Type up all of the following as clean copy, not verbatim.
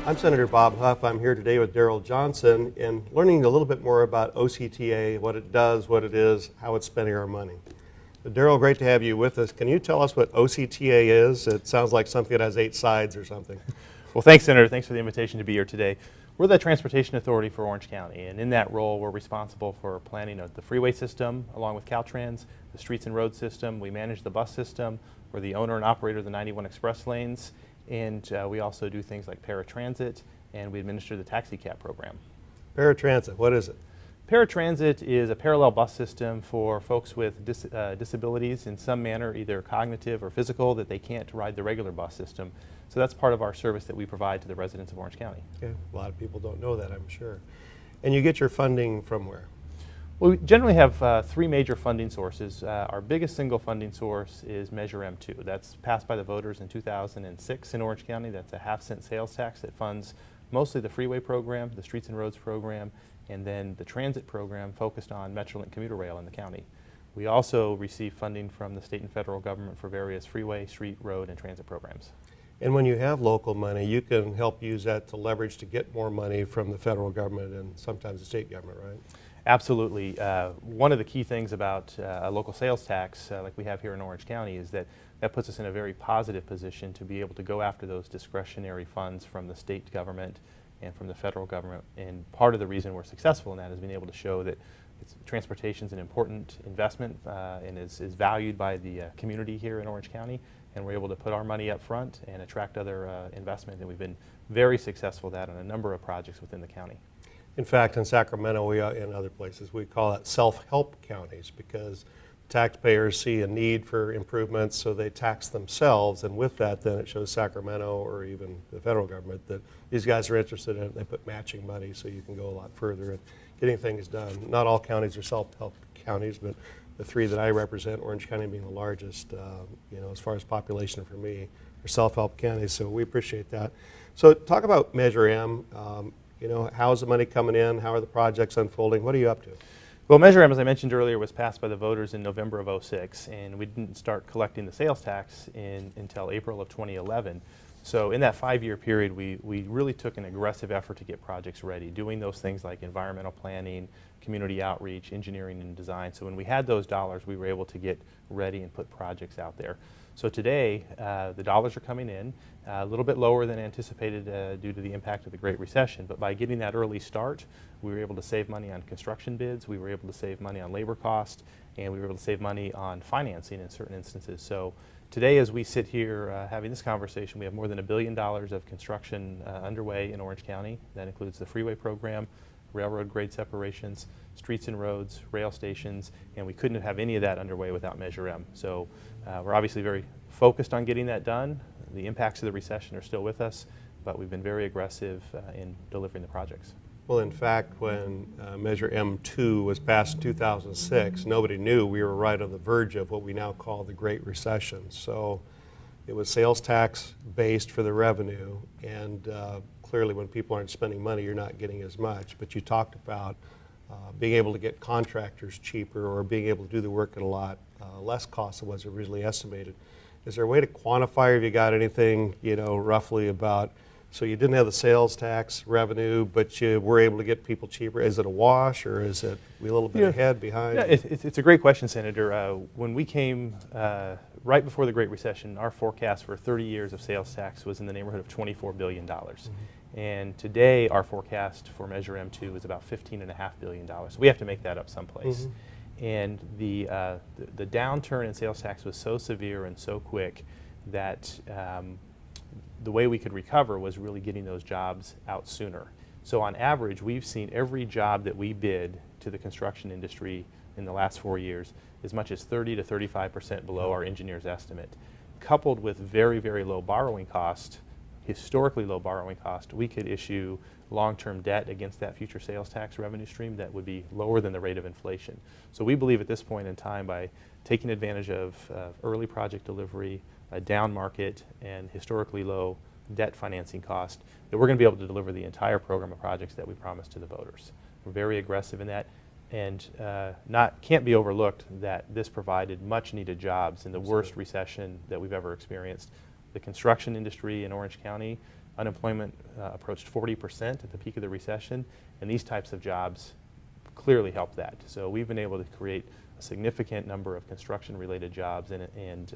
I'm Senator Bob Huff. I'm here today with Darrell Johnson and learning a little bit more about OCTA, what it does, what it is, how it's spending our money. Darrell, great to have you with us. Can you tell us what OCTA is? It sounds like something that has 8 sides or something. Well, thanks, Senator. Thanks for the invitation to be here today. We're the Transportation Authority for Orange County, and in that role, we're responsible for planning of the freeway system, along with Caltrans, the streets and road system. We manage the bus system. We're the owner and operator of the 91 express lanes, and we also do things like paratransit, and we administer the taxi cab program. Paratransit, what is it? Paratransit is a parallel bus system for folks with disabilities in some manner, either cognitive or physical, that they can't ride the regular bus system. So that's part of our service that we provide to the residents of Orange County. Okay. A lot of people don't know that, I'm sure. And you get your funding from where? Well, we generally have 3 major funding sources. Our biggest single funding source is Measure M2. That's passed by the voters in 2006 in Orange County. That's a half-cent sales tax that funds mostly the freeway program, the streets and roads program, and then the transit program focused on Metrolink commuter rail in the county. We also receive funding from the state and federal government for various freeway, street, road, and transit programs. And when you have local money, you can help use that to leverage to get more money from the federal government and sometimes the state government, right? Absolutely. One of the key things about a local sales tax like we have here in Orange County is that that puts us in a very positive position to be able to go after those discretionary funds from the state government and from the federal government. And part of the reason we're successful in that is being able to show that transportation is an important investment and is valued by the community here in Orange County. And we're able to put our money up front and attract other investment. And we've been very successful at that on a number of projects within the county. In fact, in Sacramento and other places, we call that self-help counties because taxpayers see a need for improvements, so they tax themselves, and with that, then it shows Sacramento or even the federal government that these guys are interested in it. They put matching money so you can go a lot further in getting things done. Not all counties are self-help counties, but the 3 that I represent, Orange County being the largest, as far as population for me, are self-help counties, so we appreciate that. So talk about Measure M. How's the money coming in? How are the projects unfolding? What are you up to? Well, Measure M, as I mentioned earlier, was passed by the voters in November of '06, and we didn't start collecting the sales tax until April of 2011. So in that 5-year period, we really took an aggressive effort to get projects ready, doing those things like environmental planning, community outreach, engineering and design. So when we had those dollars, we were able to get ready and put projects out there. So today, the dollars are coming in a little bit lower than anticipated due to the impact of the Great Recession. But by getting that early start, we were able to save money on construction bids, we were able to save money on labor cost, and we were able to save money on financing in certain instances. So today, as we sit here having this conversation, we have more than $1 billion of construction underway in Orange County. That includes the freeway program, railroad grade separations, streets and roads, rail stations, and we couldn't have any of that underway without Measure M. So we're obviously very focused on getting that done. The impacts of the recession are still with us, but we've been very aggressive in delivering the projects. Well, in fact, when Measure M2 was passed in 2006, nobody knew we were right on the verge of what we now call the Great Recession. So it was sales tax based for the revenue, and clearly when people aren't spending money, you're not getting as much. But you talked about being able to get contractors cheaper or being able to do the work at a lot less cost than was originally estimated. Is there a way to quantify, or have you got anything, roughly about, so you didn't have the sales tax revenue, but you were able to get people cheaper? Is it a wash, or is it a little bit ahead, behind? Yeah, it's a great question, Senator. When we came right before the Great Recession, our forecast for 30 years of sales tax was in the neighborhood of $24 billion. Mm-hmm. And today, our forecast for Measure M2 is about $15.5 billion. So we have to make that up someplace. Mm-hmm. And the downturn in sales tax was so severe and so quick that the way we could recover was really getting those jobs out sooner. So on average, we've seen every job that we bid to the construction industry in the last 4 years as much as 30 to 35% below our engineer's estimate. Coupled with very, very low borrowing cost, historically low borrowing cost, we could issue long-term debt against that future sales tax revenue stream that would be lower than the rate of inflation. So we believe at this point in time, by taking advantage of early project delivery, a down market, and historically low debt financing cost, that we're going to be able to deliver the entire program of projects that we promised to the voters. We're very aggressive in that, and can't be overlooked that this provided much needed jobs in the worst recession that we've ever experienced. The construction industry in Orange County Unemployment approached 40% at the peak of the recession, and these types of jobs clearly help that. So we've been able to create a significant number of construction-related jobs and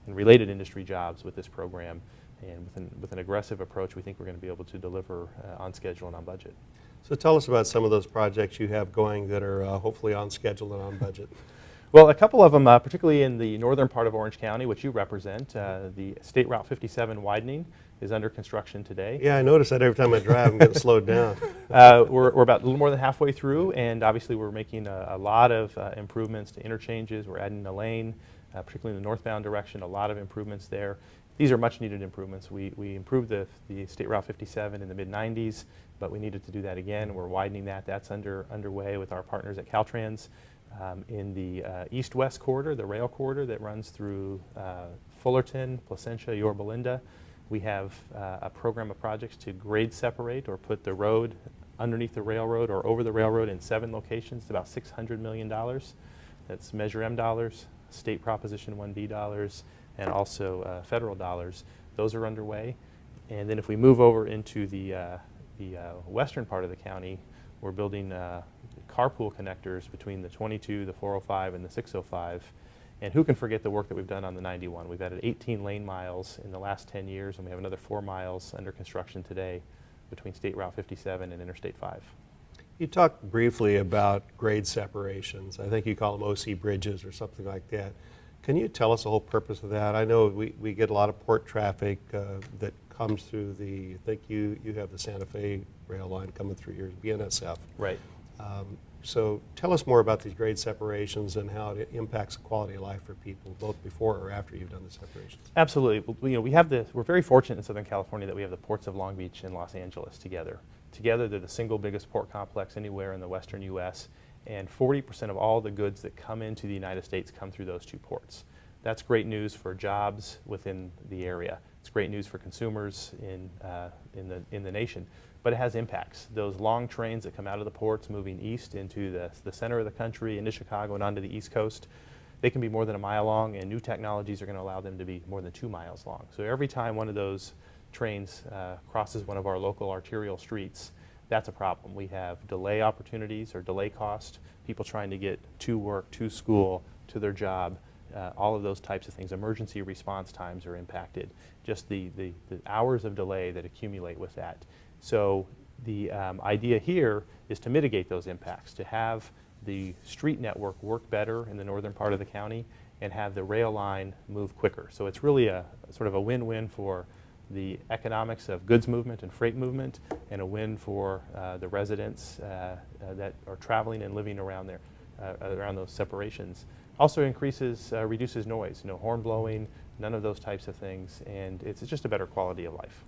related industry jobs with this program. And with an aggressive approach, we think we're going to be able to deliver on schedule and on budget. So tell us about some of those projects you have going that are hopefully on schedule and on budget. Well, a couple of them, particularly in the northern part of Orange County, which you represent, the State Route 57 widening is under construction today. Yeah, I notice that every time I drive, I'm getting slowed down. We're about a little more than halfway through, and obviously we're making a lot of improvements to interchanges. We're adding a lane, particularly in the northbound direction, a lot of improvements there. These are much needed improvements. We improved the State Route 57 in the mid-90s, but we needed to do that again. We're widening that. That's underway with our partners at Caltrans. In the east-west corridor, the rail corridor that runs through Fullerton, Placentia, Yorba Linda, we have a program of projects to grade separate or put the road underneath the railroad or over the railroad in 7 locations. It's about $600 million. That's Measure M dollars, State Proposition 1B dollars, and also federal dollars. Those are underway. And then if we move over into the western part of the county, we're building carpool connectors between the 22, the 405, and the 605. And who can forget the work that we've done on the 91? We've added 18 lane miles in the last 10 years, and we have another 4 miles under construction today between State Route 57 and Interstate 5. You talked briefly about grade separations. I think you call them OC bridges or something like that. Can you tell us the whole purpose of that? I know we get a lot of port traffic that comes through I think you have the Santa Fe rail line coming through your BNSF. Right. So tell us more about these grade separations and how it impacts the quality of life for people, both before or after you've done the separations. Absolutely. Well, we're very fortunate in Southern California that we have the ports of Long Beach and Los Angeles together. Together, they're the single biggest port complex anywhere in the western U.S., and 40% of all the goods that come into the United States come through those 2 ports. That's great news for jobs within the area. It's great news for consumers in the nation. But it has impacts. Those long trains that come out of the ports moving east into the center of the country, into Chicago and onto the East Coast, they can be more than 1 mile long, and new technologies are going to allow them to be more than 2 miles long. So every time one of those trains crosses one of our local arterial streets, that's a problem. We have delay opportunities or delay cost, people trying to get to work, to school, to their job, all of those types of things. Emergency response times are impacted, just the hours of delay that accumulate with that. So the idea here is to mitigate those impacts, to have the street network work better in the northern part of the county and have the rail line move quicker. So it's really a sort of a win-win for the economics of goods movement and freight movement, and a win for the residents that are traveling and living around there, around those separations. Also reduces noise, no horn blowing, none of those types of things, and it's just a better quality of life.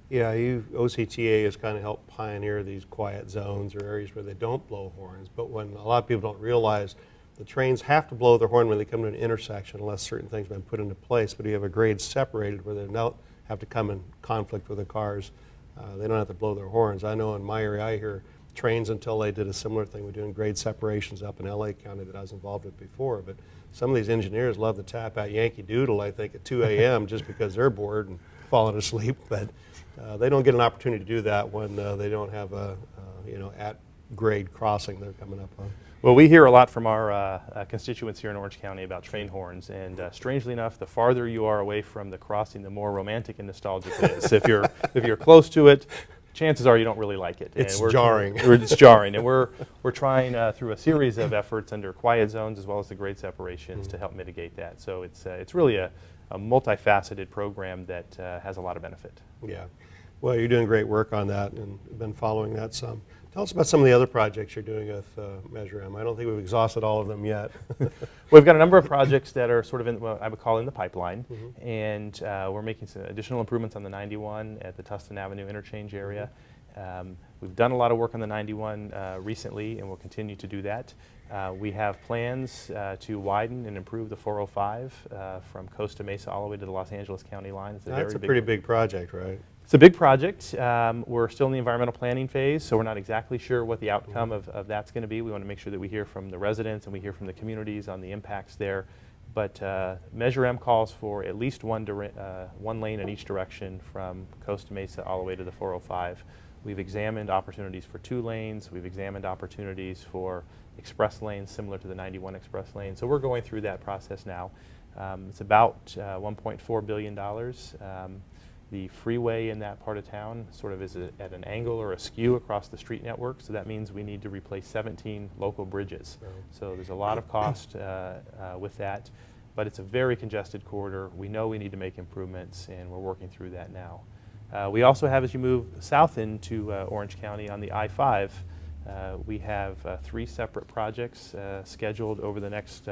Yeah, OCTA has kind of helped pioneer these quiet zones or areas where they don't blow horns, but when a lot of people don't realize the trains have to blow their horn when they come to an intersection unless certain things have been put into place, but you have a grade separated where they don't have to come in conflict with the cars. They don't have to blow their horns. I know in my area I hear trains until they did a similar thing. We're doing grade separations up in LA County that I was involved with before, but some of these engineers love to tap out Yankee Doodle, I think, at 2 a.m. just because they're bored and falling asleep, but they don't get an opportunity to do that when they don't have a at-grade crossing they're coming up on. Well, we hear a lot from our constituents here in Orange County about train horns, and strangely enough, the farther you are away from the crossing, the more romantic and nostalgic it is. If you're close to it, chances are you don't really like it. It's jarring. It's jarring, and we're trying through a series of efforts under quiet zones as well as the grade separations to help mitigate that. So it's really a multifaceted program that has a lot of benefit. Yeah. Well, you're doing great work on that and been following that some. Tell us about some of the other projects you're doing with Measure M. I don't think we've exhausted all of them yet. We've got a number of projects that are sort of in what I would call in the pipeline, and we're making some additional improvements on the 91 at the Tustin Avenue interchange area. We've done a lot of work on the 91 recently, and we'll continue to do that. We have plans to widen and improve the 405 from Costa Mesa all the way to the Los Angeles County line. That's a pretty big project, right? It's a big project. We're still in the environmental planning phase, so we're not exactly sure what the outcome of that's going to be. We want to make sure that we hear from the residents and we hear from the communities on the impacts there. But Measure M calls for at least one lane in each direction from Costa Mesa all the way to the 405. We've examined opportunities for 2 lanes. We've examined opportunities for express lanes similar to the 91 express lane. So we're going through that process now. It's about $1.4 billion. The freeway in that part of town sort of is at an angle or askew across the street network, so that means we need to replace 17 local bridges. So there's a lot of cost with that, but it's a very congested corridor. We know we need to make improvements, and we're working through that now. We also have, as you move south into Orange County on the I-5, we have 3 separate projects scheduled over the next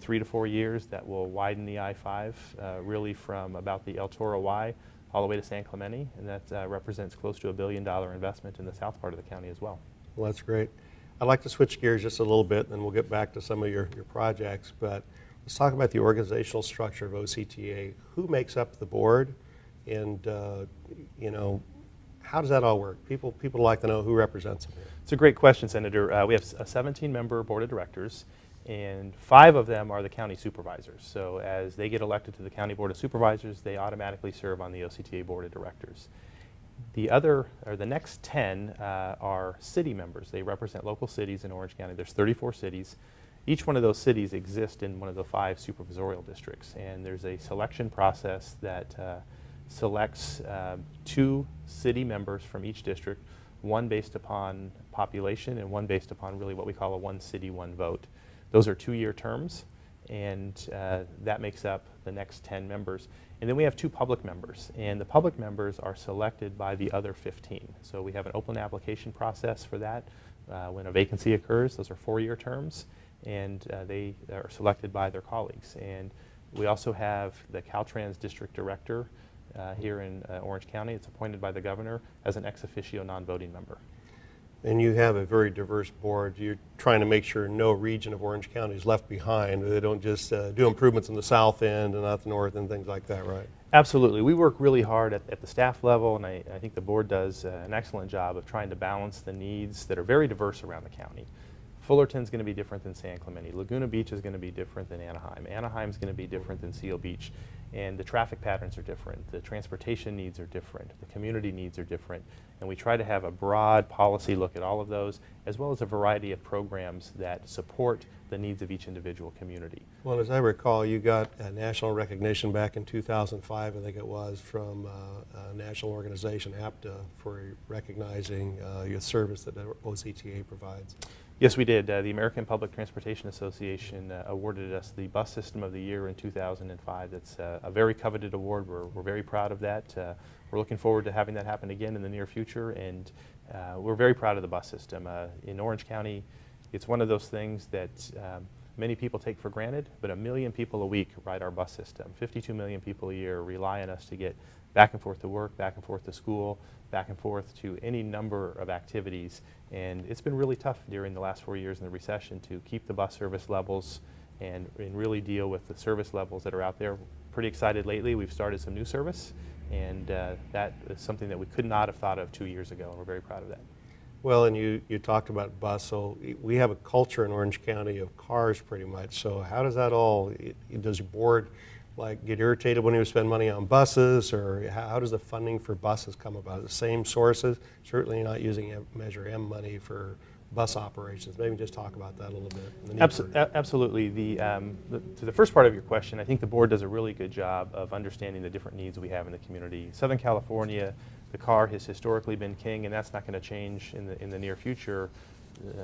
3 to 4 years that will widen the I-5, really from about the El Toro Y all the way to San Clemente, and that represents close to $1 billion investment in the south part of the county as well. Well, that's great. I'd like to switch gears just a little bit, and then we'll get back to some of your projects, but let's talk about the organizational structure of OCTA. Who makes up the board, and you know, how does that all work? People like to know who represents them here. It's a great question, Senator. We have a 17-member board of directors, and 5 of them are the county supervisors. So as they get elected to the county board of supervisors, they automatically serve on the OCTA board of directors. The next 10 are city members. They represent local cities in Orange County. There's 34 cities. Each one of those cities exists in one of the 5 supervisorial districts, and there's a selection process that selects 2 city members from each district, one based upon population and one based upon really what we call a one city, one vote. Those are 2-year terms, and that makes up the next 10 members. And then we have 2 public members, and the public members are selected by the other 15. So we have an open application process for that when a vacancy occurs. Those are 4-year terms, and they are selected by their colleagues. And we also have the Caltrans district director here in Orange County. It's appointed by the governor as an ex officio non-voting member. And you have a very diverse board. You're trying to make sure no region of Orange County is left behind. They don't just do improvements in the south end and not the north and things like that, right? Absolutely. We work really hard at the staff level, and I think the board does an excellent job of trying to balance the needs that are very diverse around the county. Fullerton's going to be different than San Clemente. Laguna Beach is going to be different than Anaheim. Anaheim's going to be different than Seal Beach. And the traffic patterns are different. The transportation needs are different. The community needs are different. And we try to have a broad policy look at all of those, as well as a variety of programs that support the needs of each individual community. Well, as I recall, you got a national recognition back in 2005, I think it was, from a national organization, APTA, for recognizing your service that OCTA provides. Yes, we did. The American Public Transportation Association awarded us the Bus System of the Year in 2005. That's a very coveted award. We're very proud of that. We're looking forward to having that happen again in the near future, and we're very proud of the bus system. In Orange County, it's one of those things that many people take for granted, but 1 million people a week ride our bus system. 52 million people a year rely on us to get back and forth to work, back and forth to school, back and forth to any number of activities. And it's been really tough during the last 4 years in the recession to keep the bus service levels and really deal with the service levels that are out there. Pretty excited lately. We've started some new service, and that is something that we could not have thought of 2 years ago, and we're very proud of that. Well, and you talked about bus, so we have a culture in Orange County of cars pretty much. So how does that all, does your board like get irritated when you spend money on buses, or how does the funding for buses come about? The same sources? Certainly not using Measure M money for bus operations. Maybe just talk about that a little bit. Absolutely. To the first part of your question, I think the board does a really good job of understanding the different needs we have in the community. Southern California, the car has historically been king, and that's not going to change in the near future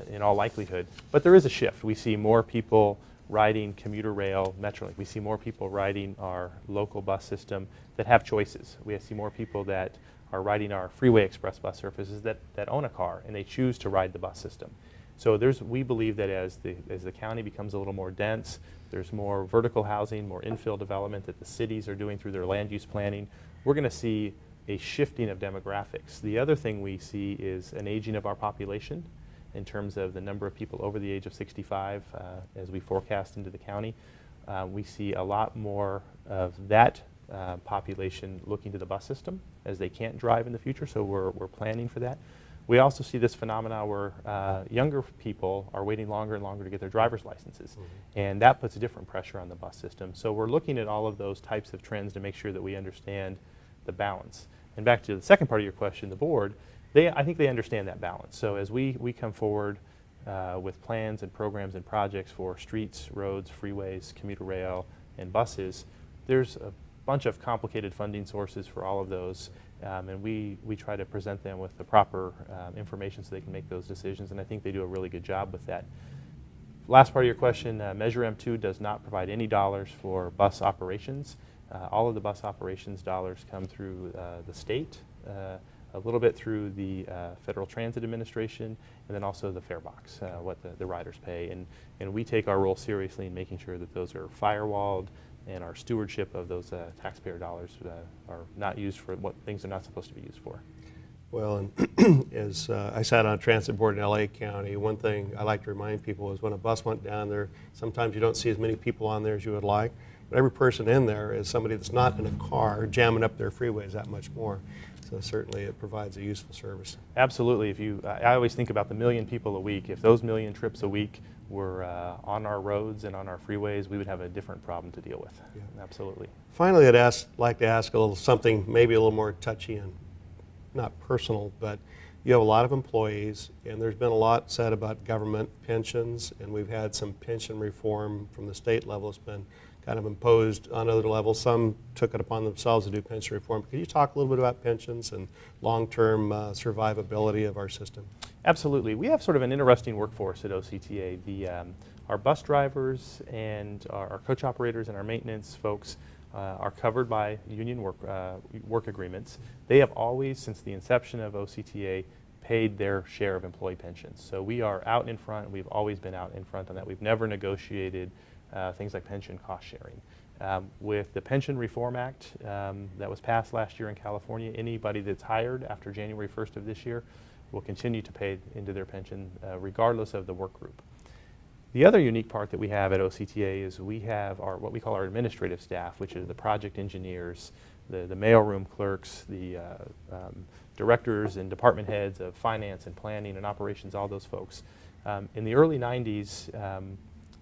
in all likelihood. But there is a shift. We see more people riding commuter rail, Metrolink. We see more people riding our local bus system that have choices. We see more people that are riding our freeway express bus services that own a car, and they choose to ride the bus system. So we believe that as the county becomes a little more dense, there's more vertical housing, more infill development that the cities are doing through their land use planning, we're going to see a shifting of demographics. The other thing we see is an aging of our population in terms of the number of people over the age of 65 as we forecast into the county. We see a lot more of that population looking to the bus system as they can't drive in the future, so we're planning for that. We also see this phenomena where younger people are waiting longer and longer to get their driver's licenses. And that puts a different pressure on the bus system. So we're looking at all of those types of trends to make sure that we understand the balance. And back to the second part of your question, the board, I think they understand that balance. So as we come forward with plans and programs and projects for streets, roads, freeways, commuter rail, and buses, there's a bunch of complicated funding sources for all of those, and we try to present them with the proper information so they can make those decisions, and I think they do a really good job with that. Last part of your question, Measure M2 does not provide any dollars for bus operations. All of the bus operations dollars come through the state, a little bit through the Federal Transit Administration, and then also the fare box, what the riders pay. And we take our role seriously in making sure that those are firewalled and our stewardship of those taxpayer dollars are not used for what things are not supposed to be used for. Well, and as I sat on a transit board in LA County, one thing I like to remind people is when a bus went down there, sometimes you don't see as many people on there as you would like, but every person in there is somebody that's not in a car jamming up their freeways that much more. So certainly it provides a useful service. Absolutely. I always think about the 1 million people a week. If those 1 million trips a week were on our roads and on our freeways, we would have a different problem to deal with. Yeah. Absolutely. Finally, I'd like to ask a little something maybe a little more touchy and not personal, but you have a lot of employees, and there's been a lot said about government pensions, and we've had some pension reform from the state level. It's been kind of imposed on other levels. Some took it upon themselves to do pension reform. Could you talk a little bit about pensions and long-term survivability of our system? Absolutely. We have sort of an interesting workforce at OCTA. Our bus drivers and our coach operators and our maintenance folks are covered by union work agreements. They have always, since the inception of OCTA, paid their share of employee pensions. So we are out in front. We've always been out in front on that. We've never negotiated things like pension cost sharing. With the Pension Reform Act that was passed last year in California, anybody that's hired after January 1st of this year will continue to pay into their pension regardless of the work group. The other unique part that we have at OCTA is we have what we call our administrative staff, which is the project engineers, the mailroom clerks, the directors and department heads of finance and planning and operations, all those folks. In the early 90s,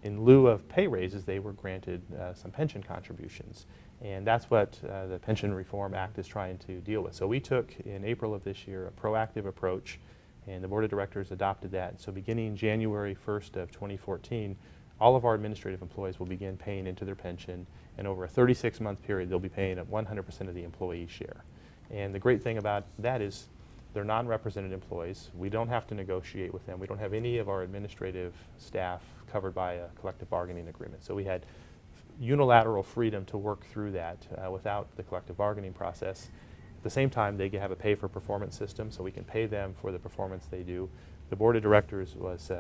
in lieu of pay raises, they were granted some pension contributions. And that's what the Pension Reform Act is trying to deal with. So we took, in April of this year, a proactive approach, and the Board of Directors adopted that. So beginning January 1st of 2014, all of our administrative employees will begin paying into their pension, and over a 36-month period, they'll be paying at 100% of the employee share. And the great thing about that is they're non-represented employees. We don't have to negotiate with them. We don't have any of our administrative staff covered by a collective bargaining agreement. So we had unilateral freedom to work through that without the collective bargaining process. At the same time, they have a pay-for-performance system, so we can pay them for the performance they do. The Board of Directors was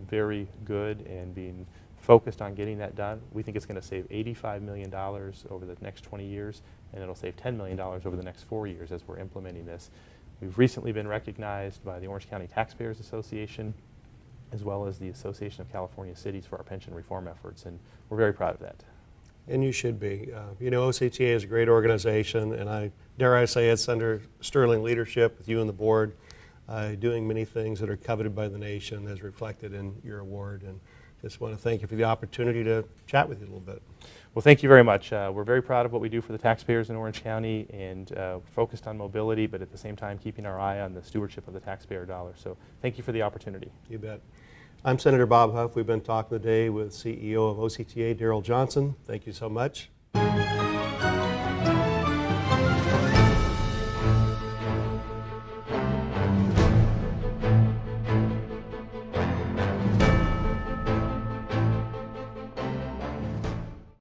very good in being focused on getting that done. We think it's going to save $85 million over the next 20 years, and it'll save $10 million over the next 4 years as we're implementing this. We've recently been recognized by the Orange County Taxpayers Association, as well as the Association of California Cities, for our pension reform efforts, and we're very proud of that. And you should be. You know, OCTA is a great organization, and dare I say it's under sterling leadership with you and the board, doing many things that are coveted by the nation as reflected in your award. And just want to thank you for the opportunity to chat with you a little bit. Well, thank you very much. We're very proud of what we do for the taxpayers in Orange County, and focused on mobility, but at the same time keeping our eye on the stewardship of the taxpayer dollar. So thank you for the opportunity. You bet. I'm Senator Bob Huff. We've been talking today with CEO of OCTA, Darrell Johnson. Thank you so much.